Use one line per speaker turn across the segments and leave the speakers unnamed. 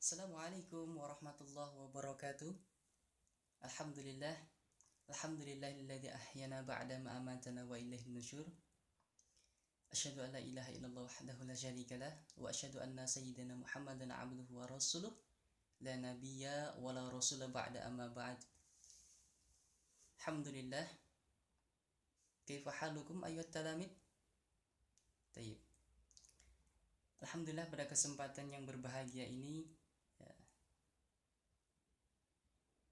Assalamualaikum warahmatullahi wabarakatuh. Alhamdulillah. Alhamdulillahilladzi ahyana ba'da ma amatana wa ilaihin nusyur. Asyhadu an la ilaha illallah wahdahu la syarikalah wa asyhadu anna sayyidina Muhammadan abduhu wa rasuluh la nabiyya wa la rasula ba'da amma ba'd. Alhamdulillah. Kaifa halukum ayyuhat talamid? Tayyib. Alhamdulillah, pada kesempatan yang berbahagia ini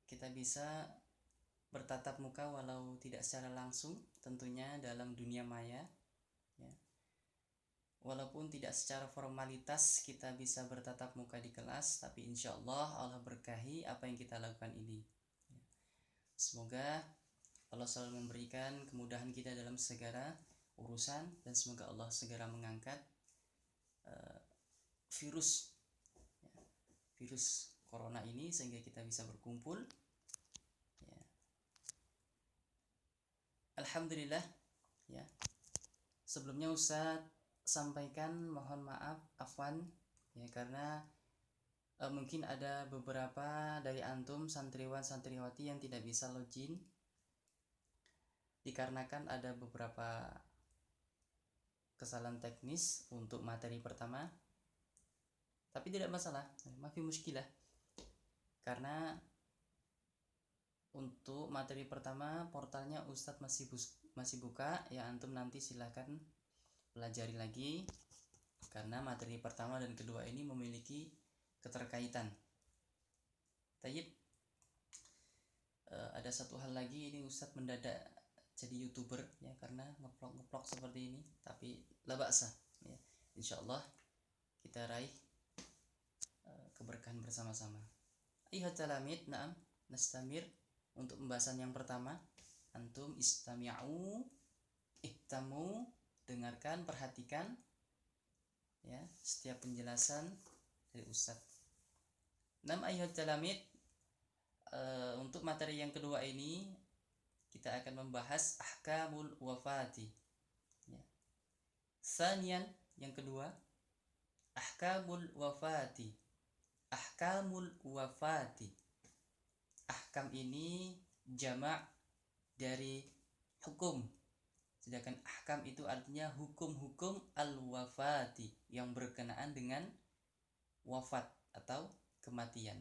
kita bisa bertatap muka walau tidak secara langsung, tentunya dalam dunia maya ya. Walaupun tidak secara formalitas kita bisa bertatap muka di kelas, tapi insya Allah berkahi apa yang kita lakukan ini ya. Semoga Allah selalu memberikan kemudahan kita dalam segala urusan, dan semoga Allah segera mengangkat virus corona ini sehingga kita bisa berkumpul ya. Alhamdulillah ya. Sebelumnya Ustaz sampaikan mohon maaf, afwan ya, karena mungkin ada beberapa dari antum santriwan santriwati yang tidak bisa login dikarenakan ada beberapa kesalahan teknis untuk materi pertama. Tapi tidak masalah, mafi muskilah, karena untuk materi pertama portalnya Ustadz masih buka ya, antum nanti silahkan pelajari lagi, karena materi pertama dan kedua ini memiliki keterkaitan. Tayyib. Ada satu hal lagi, ini Ustadz mendadak jadi YouTuber ya, karena ngeplok seperti ini, tapi la ba'sa ya. Insyaallah kita raih keberkahan bersama-sama. Ayuhat talamid, na'am, nastamir untuk pembahasan yang pertama. Antum istami'u, ihtamu, dengarkan, perhatikan ya setiap penjelasan dari Ustaz. Nam ayuhat talamid, untuk materi yang kedua ini kita akan membahas ahkamul wafati ya. Sanian, yang kedua, ahkamul wafati. Ahkamul wafati. Ahkam ini jamak dari hukum, sedangkan ahkam itu artinya hukum-hukum al-wafati yang berkenaan dengan wafat atau kematian.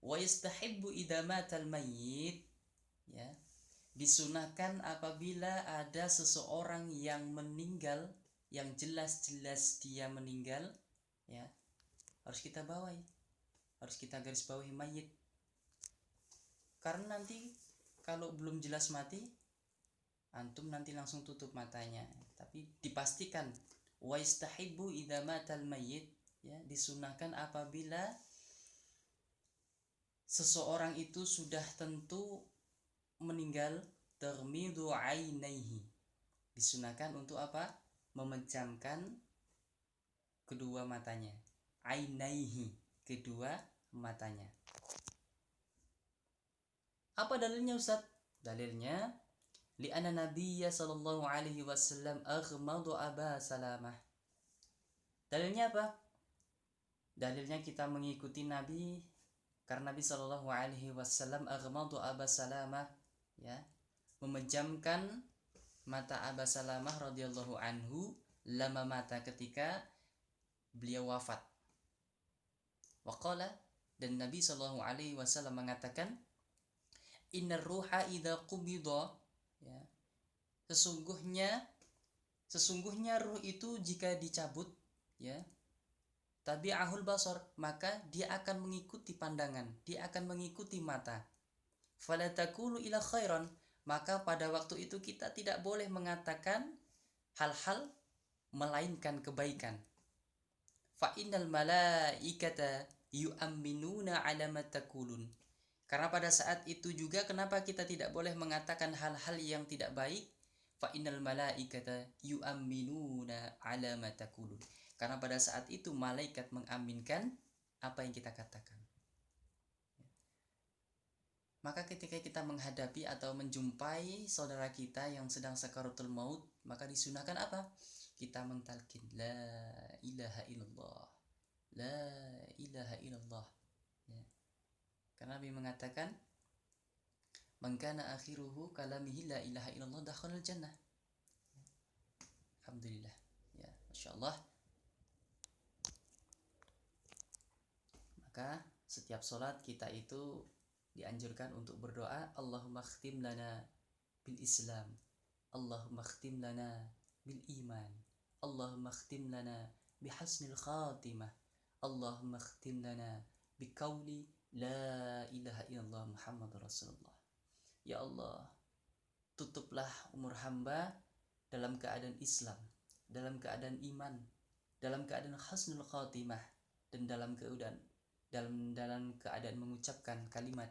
Wa yastahibbu idza matal mayyit ya, disunahkan apabila ada seseorang yang meninggal, yang jelas-jelas dia meninggal ya, harus kita bawahi, harus kita garis bawahi mayit, karena nanti kalau belum jelas mati antum nanti langsung tutup matanya. Tapi dipastikan wa yastahibu idza matal mayyit ya, disunahkan apabila seseorang itu sudah tentu meninggal, termidu ainaihi, disunahkan untuk apa? Memejamkan kedua matanya. Ainaihi, kedua matanya. Apa dalilnya Ustaz? Dalilnya li'anna nabiyya sallallahu alaihi wasallam aghmadu Aba Salamah. Dalilnya apa? Dalilnya kita mengikuti Nabi karena Nabi sallallahu alaihi wasallam aghmadu Aba Salamah ya, memejamkan mata Aba Salamah radhiyallahu anhu lama mata, ketika beliau wafat. Waqala, dan Nabi sallallahu alaihi wasallam mengatakan, innar ruha idza qubida ya, sesungguhnya ruh itu jika dicabut ya, tabi'ahul basar, maka dia akan mengikuti pandangan, dia akan mengikuti mata. Fala taqulu ila khairan, maka pada waktu itu kita tidak boleh mengatakan hal-hal melainkan kebaikan. Fa innal malaikata yu'minuna 'ala ma taqulun, karena pada saat itu juga kenapa kita tidak boleh mengatakan hal-hal yang tidak baik? Fa innal malaikata yu'minuna 'ala ma taqulun, karena pada saat itu malaikat mengaminkan apa yang kita katakan. Maka ketika kita menghadapi atau menjumpai saudara kita yang sedang sakaratul maut, maka disunahkan apa? Kita mentalkin la ilaha illallah. La ilaha illallah. Ya. Karena Nabi mengatakan, man kana akhiruhu kalamihi la ilaha illallah dakhalal jannah. Alhamdulillah. Ya, masyaallah. Maka setiap sholat kita itu dianjurkan untuk berdoa, Allahumma khtim lana bil Islam, Allahumma khtim lana bil iman, Allahumma khtim lana bihasnil khatimah, Allahumma khtim lana biqauli la ilaha illallah Muhammad Rasulullah. Ya Allah, tutuplah umur hamba dalam keadaan Islam, dalam keadaan iman, dalam keadaan hasnul khatimah, dan dalam keadaan mengucapkan kalimat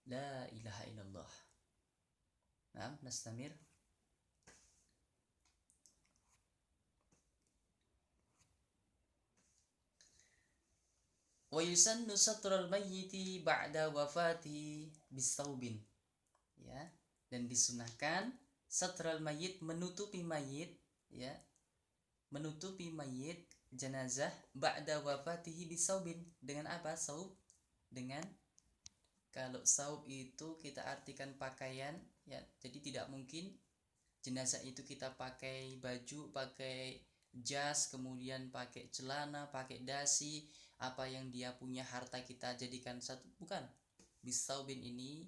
la ilaha illallah. Nah, nastamir. Wa yusannu satral mayyiti ba'da wafati bisaubin. Ya, dan disunahkan satral mayyit, menutupi mayit, ya, menutupi mayit jenazah ba'da wafatihi bisaubin. Dengan apa? Saub. Dengan, kalau saub itu kita artikan pakaian, ya, jadi tidak mungkin jenazah itu kita pakai baju, pakai jas, kemudian pakai celana, pakai dasi, apa yang dia punya harta kita jadikan satu, bukan. Bisaubin ini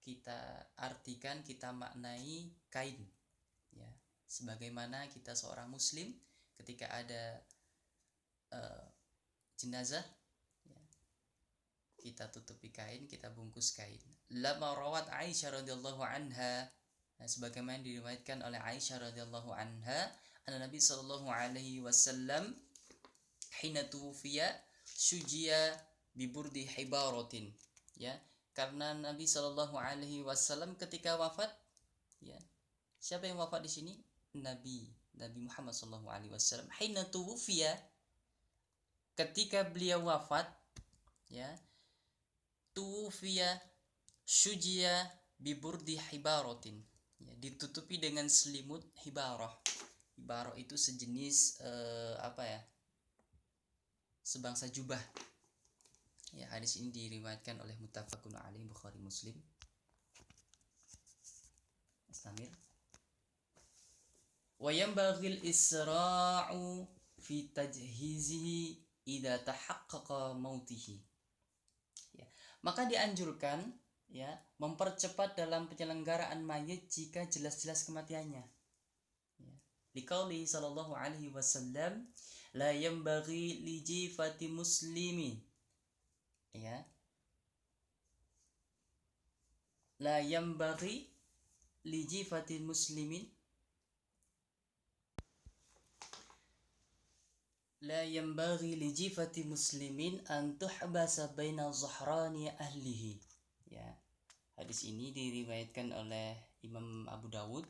kita artikan, kita maknai kain, ya. Sebagaimana kita seorang muslim ketika ada jenazah, ya, kita tutupi kain, kita bungkus kain. Lama rawat Aisyah radhiyallahu anha, nah, sebagaimana diriwayatkan oleh Aisyah radhiyallahu anha, anna Nabi sallallahu alaihi wasallam hina tuwfiya syujiya biburdi hibaratin. Ya, karena Nabi sallallahu alaihi wasallam ketika wafat, ya. Siapa yang wafat di sini? Nabi Muhammad sallallahu alaihi wasallam. Hina tuwfiya, ketika beliau wafat, ya. Tuwfiya syujiya biburdi hibaratin, ya, ditutupi dengan selimut hibarah. Hibarah itu sejenis apa ya, sebangsa jubah. Ya, hadis ini diriwayatkan oleh muttafaqun alaih Bukhari Muslim. Istamir. Wa yanbaghil isra'u fi tajhizihi idza tahaqqaqa mautihi. Ya, maka dianjurkan, ya, mempercepat dalam penyelenggaraan mayit jika jelas-jelas kematiannya. Ya. Liqauli sallallahu alaihi wasallam, la yanbaghi li jifati muslimi, ya, la yanbaghi li jifati muslimin, la yanbaghi li jifati muslimin an tuhbasa baina zahrani ahlihi. Ya, hadis ini diriwayatkan oleh Imam Abu Dawud.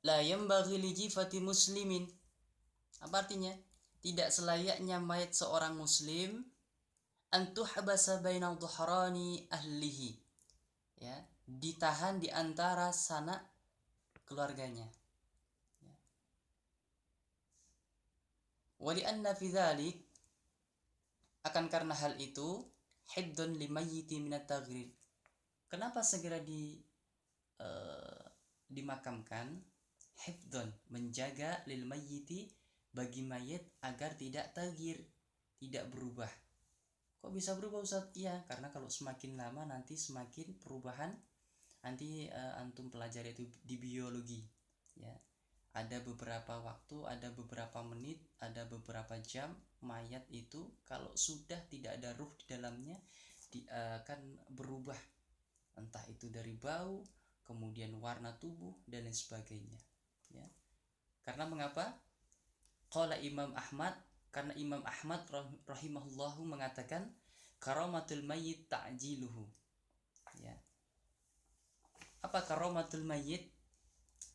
La yanbaghi li jifati muslimin, apa artinya? Tidak selayaknya mayat seorang muslim antuh habasa baina dhuhrani ahlihi, ya, ditahan di antara sanak keluarganya. Ya. Wa li anna fi dzalik, akan karena hal itu, hiddun limayyiti minat taghrib. Kenapa segera dimakamkan? Hifdun, menjaga lil mayyiti, bagi mayit agar tidak tagir, tidak berubah. Kok bisa berubah, Ustaz? Iya, karena kalau semakin lama nanti semakin perubahan. Nanti antum pelajari itu di biologi, ya. Ada beberapa waktu, ada beberapa menit, ada beberapa jam mayat itu kalau sudah tidak ada ruh di dalamnya, akan berubah, entah itu dari bau, kemudian warna tubuh dan lain sebagainya, ya. Karena mengapa? Qala Imam Ahmad, karena Imam Ahmad rahimahullahu mengatakan karamatul mayyit ta'jiluhu. Ya. Apa karamatul mayyit?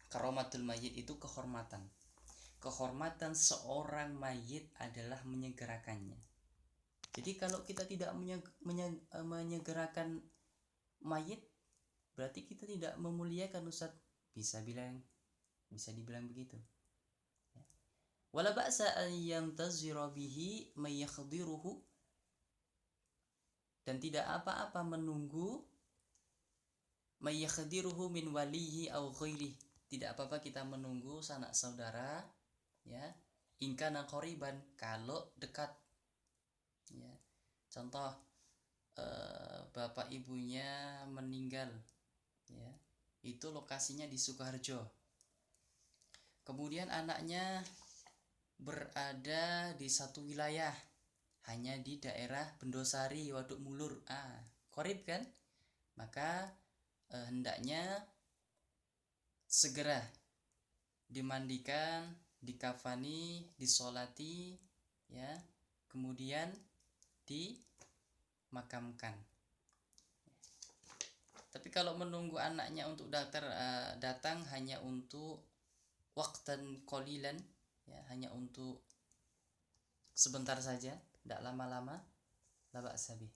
Karamatul mayyit itu kehormatan. Kehormatan seorang mayit adalah menyegerakannya. Jadi kalau kita tidak menyegerakan mayit, berarti kita tidak memuliakan, Ustaz. Bisa dibilang begitu. Wala ba'sa an yantazira bihi may yakhdiruhu, dan tidak apa-apa menunggu may yakhdiruhu min walihi aw ghairihi, tidak apa-apa kita menunggu sanak saudara, ya, in kana qariban, kalau dekat, ya. Contoh, bapak ibunya meninggal, ya, itu lokasinya di Sukoharjo, kemudian anaknya berada di satu wilayah, hanya di daerah Bendosari, Waduk Mulur, qorib kan, maka hendaknya segera dimandikan, dikafani, disolati, ya, kemudian dimakamkan. Tapi kalau menunggu anaknya untuk datang hanya untuk waqtan qalilan, ya, hanya untuk sebentar saja, tidak lama-lama, la ba'sa bih,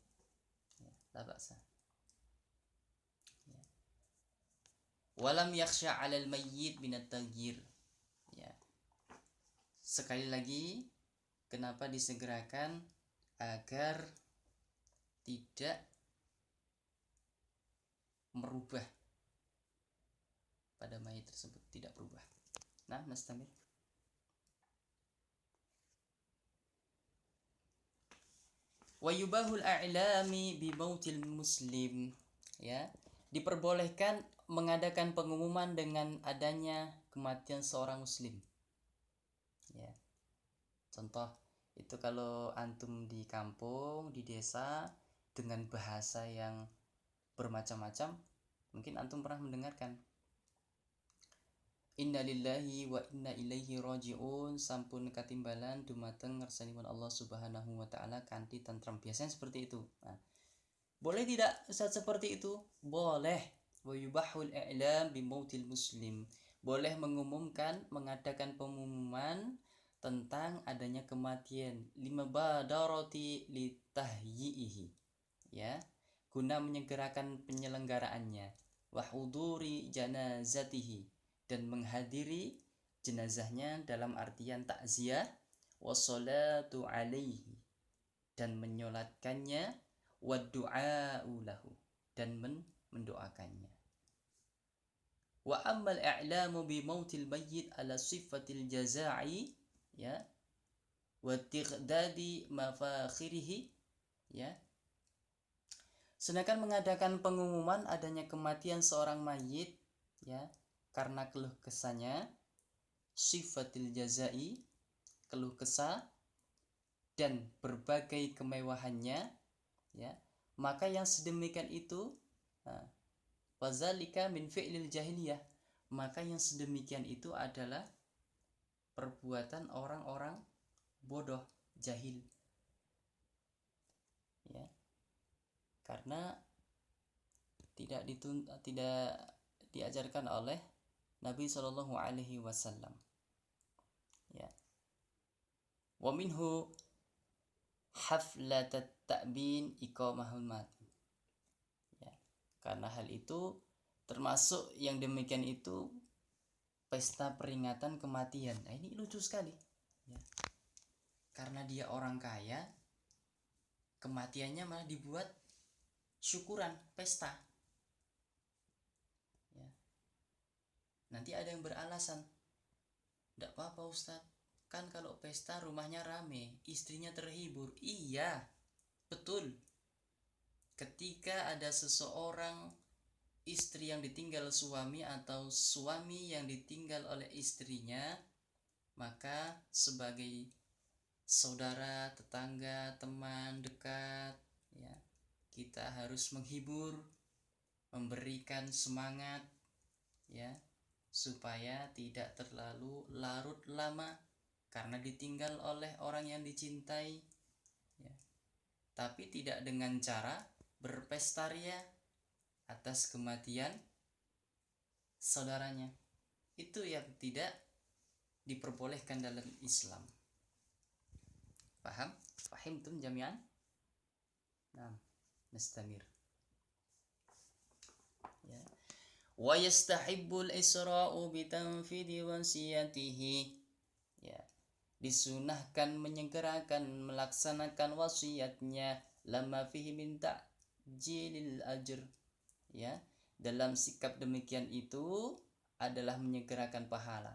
ya, la ba'sa, ya. Walam yakhsha 'alal mayyit min at-taghyir, ya. Sekali lagi, kenapa disegerakan? Agar tidak merubah pada mayit tersebut, tidak berubah. Nah, nastamir. Wa yubahul a'lami bi mautil muslim, ya, diperbolehkan mengadakan pengumuman dengan adanya kematian seorang muslim, ya. Contoh itu kalau antum di kampung, di desa, dengan bahasa yang bermacam-macam, mungkin antum pernah mendengarkan inna lillahi wa inna ilaihi raji'un, sampun katimbalan dumateng ngersanipun Allah subhanahu wa ta'ala kanthi tentram, biasanya seperti itu. Nah, boleh tidak saat seperti itu? Boleh. Wa yubahul i'lam bi mautil muslim, boleh mengumumkan, mengadakan pengumuman tentang adanya kematian, lima badarati litahyi'ihi, ya, guna menyegerakan penyelenggaraannya, wa huduri janazatihi, dan menghadiri jenazahnya dalam artian takziah, wa sholatu alaihi, dan menyolatkannya, wa du'a'u lahu, dan mendoakannya. Wa ammal i'lamu bi mautil mayyit ala sifatil jaza'i, ya, wa tiqdadi mafakhirihi, ya. Sedangkan mengadakan pengumuman adanya kematian seorang mayit, ya, karena keluh kesahnya, sifatil jazai, keluh kesah, dan berbagai kemewahannya, ya, maka yang sedemikian itu, wazalika min fi'lil jahiliyah, maka yang sedemikian itu adalah perbuatan orang-orang bodoh, jahil, ya, karena tidak diajarkan oleh Nabi Shallallahu Alaihi Wasallam, ya. Wa minhu haflat at-ta'bin iqamahul mat, ya, karena hal itu termasuk yang demikian itu pesta peringatan kematian. Nah, ini lucu sekali, ya. Karena dia orang kaya, kematiannya malah dibuat syukuran, pesta, ya. Nanti ada yang beralasan, tidak apa-apa Ustadz, kan kalau pesta rumahnya rame, istrinya terhibur. Iya, betul. Ketika ada seseorang istri yang ditinggal suami atau suami yang ditinggal oleh istrinya, maka sebagai saudara, tetangga, teman dekat, ya, kita harus menghibur, memberikan semangat, ya, supaya tidak terlalu larut lama karena ditinggal oleh orang yang dicintai, ya. Tapi tidak dengan cara berpesta ria atas kematian saudaranya. Itu yang tidak diperbolehkan dalam Islam. Paham? Fahimtum jami'an? Nah, nastamir. Ya. Wa yastahibbul isra'u bitanfidi wasiyatihi, ya. disunahkan menyegerakan melaksanakan wasiatnya, lama fihi min ta'jilil ajr, ya, dalam sikap demikian itu adalah menyegerakan pahala.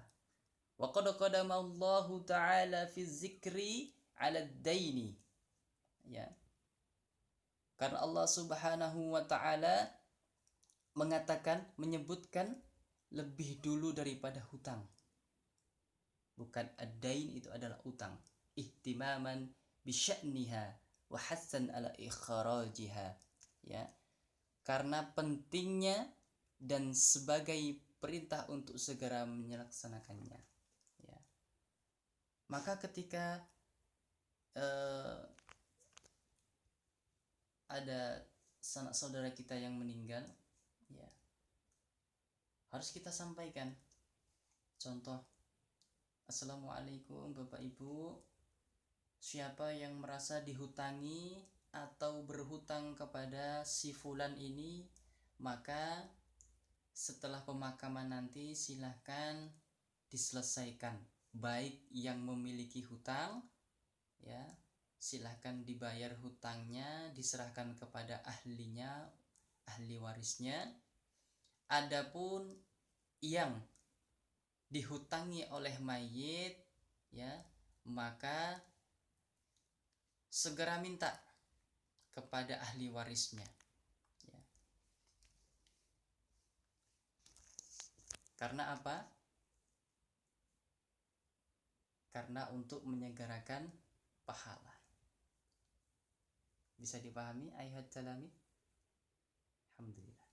Wa qad qadama Allah taala fi zikri 'ala daini, ya, karena Allah Subhanahu wa taala menyebutkan lebih dulu daripada hutang. Bukan ad-dain, itu adalah utang. Ihtimaman bisya'niha wa hassan ala ikhrajiha, ya. Karena pentingnya dan sebagai perintah untuk segera menyelaksanakannya, ya. Maka ketika ada sanak saudara kita yang meninggal, ya, harus kita sampaikan. Contoh, Assalamualaikum Bapak Ibu, siapa yang merasa dihutangi atau berhutang kepada si fulan ini, maka setelah pemakaman nanti silahkan diselesaikan. Baik yang memiliki hutang, ya, silahkan dibayar hutangnya, diserahkan kepada ahlinya, ahli warisnya. Adapun yang dihutangi oleh mayit, ya, maka segera minta kepada ahli warisnya, ya. Karena apa? Karena untuk menyegerakan pahala. Bisa dipahami ayat talami? Alhamdulillah.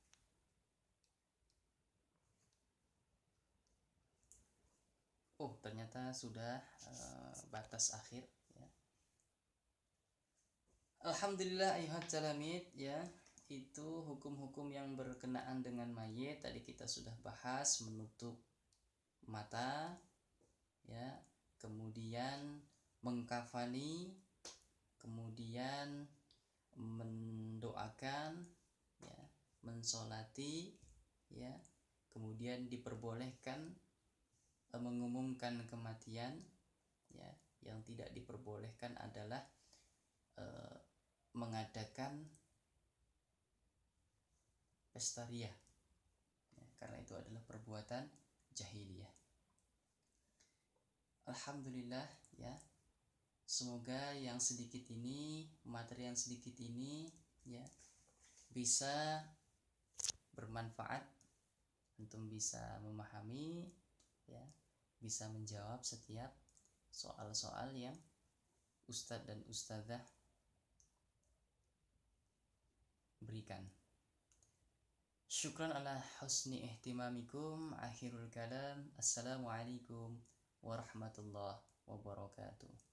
Oh, ternyata sudah batas akhir, ya. Alhamdulillah ayat talamid, ya. Itu hukum-hukum yang berkenaan dengan mayit tadi kita sudah bahas. Menutup mata, ya, kemudian mengkafani, kemudian mendoakan, ya, mensolati, ya, kemudian diperbolehkan mengumumkan kematian, ya. Yang tidak diperbolehkan adalah mengadakan pesta ria, ya, karena itu adalah perbuatan jahiliyah. Alhamdulillah, ya. Semoga yang sedikit ini, materi yang sedikit ini, ya, bisa bermanfaat, antum bisa memahami, ya, bisa menjawab setiap soal-soal yang ustadz dan ustadzah berikan. Syukran ala husni ihtimamikum. Akhirul kalam, assalamualaikum warahmatullahi wabarakatuh.